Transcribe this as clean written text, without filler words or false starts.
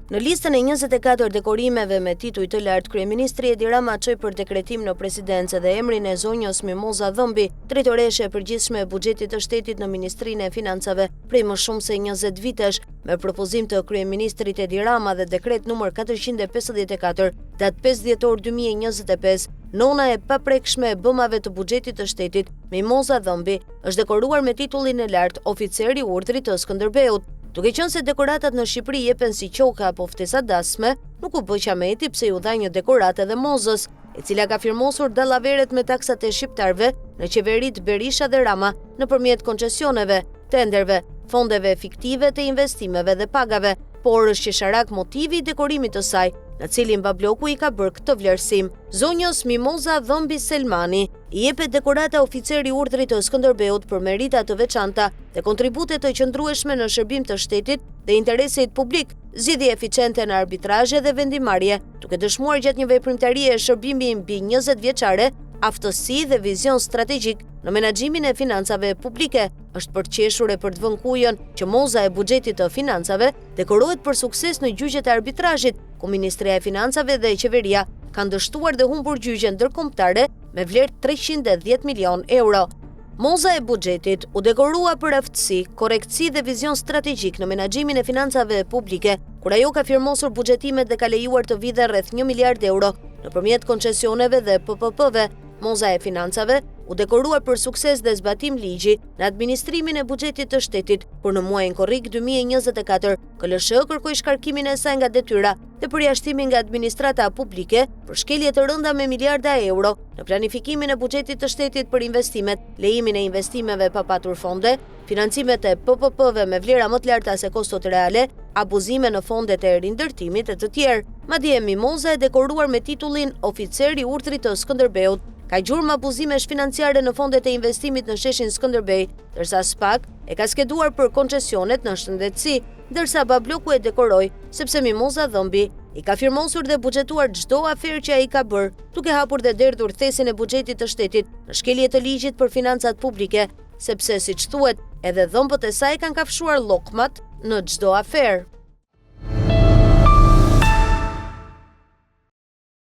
Në listën e 24 dekorimeve me tituj të lartë, kryeministri Edi Rama çoi për dekretim në presidencë dhe emrin e zonjës Mimoza Dhëmbi, drejtoreshe e përgjithshme e buxhetit të shtetit në Ministrinë e Financave prej më shumë se 20 vitesh, me propozim të kryeministrit Edi Rama dhe dekret numër 454, datë 5 dhjetor 2025, nona e paprekshme e bëmave të buxhetit të shtetit, Mimoza Dhëmbi, është dekoruar me titullin e lartë Oficer i Urdhrit të Skënderbeut. Duke qenë se dekoratat në Shqipëri jepen si qoka apo ftesa dasme, nuk u bë qameti pse ju dha një dekorat edhe Mozës, e cila ka firmosur dallaveret me taksat e shqiptarëve në qeverit Berisha dhe Rama nëpërmjet koncesioneve, tenderve, fondeve fiktive të investimeve dhe pagave, por është qesharak motivi i dekorimit të saj, në cilin Babloku i ka bërë këtë vlerësim. Zonjës Mimoza Dhëmbi Selmani i jepet dekorata Oficer i Urdhrit të Skënderbeut për merita të veçanta dhe kontribute të qëndrueshme në shërbim të shtetit dhe interesit publik, zgjidhje eficiente në arbitrazhe dhe vendimarrje, duke dëshmuar gjatë një veprimtarie shërbimi mbi 20 vjeçare, aftësi dhe vizion strategjik në menaxhimin e financave publike. Është përqeshur e për të vënë kujën që moza e buxhetit të financave dekorohet për sukses në gjyqjet e arbitrazhit, ku Ministria e Financave dhe Qeveria kanë dështuar dhe humbur gjyqe ndërkombëtare me vlerë 310 milion euro. Moza e buxhetit u dekorua për aftësi, korrektësi dhe vizion strategjik në menaxhimin e financave publike, kur ajo ka firmosur buxhetimet dhe ka lejuar të vidhe rreth 1 miliard euro nëpërmjet koncesioneve dhe PPP-ve. Moza e financave u dekoruar për sukses dhe zbatim ligji në administrimin e buxhetit të shtetit, por në muajin korrik 2024, KLSH kërkoi shkarkimin e saj nga detyra dhe përjashtimin nga administrata publike për shkelje të rënda me miliarda euro në planifikimin e buxhetit të shtetit për investimet, lejimin e investimeve pa patur fonde, financimet e PPP-ve me vlera më të larta se kostot reale, abuzime në fondet e rindërtimit e të tjerë. Madje Mimoza e dekoruar me titullin Oficer i Urdhrit të Skënderbeut ka gjurmë abuzimesh financiare në fondet e investimit në sheshin Skënderbej, ndërsa SPAK e ka skeduar për koncesionet në shëndetësi, ndërsa Babloku e dekoroi sepse Mimoza Dhëmbi i ka firmosur dhe buxhetuar çdo aferë që ai ka bërë, duke hapur dhe derdhur thesin e buxhetit të shtetit në shkelje të ligjit për financat publike, sepse siç thuhet, edhe dhëmbët e saj kanë kafshuar llokmat në çdo aferë.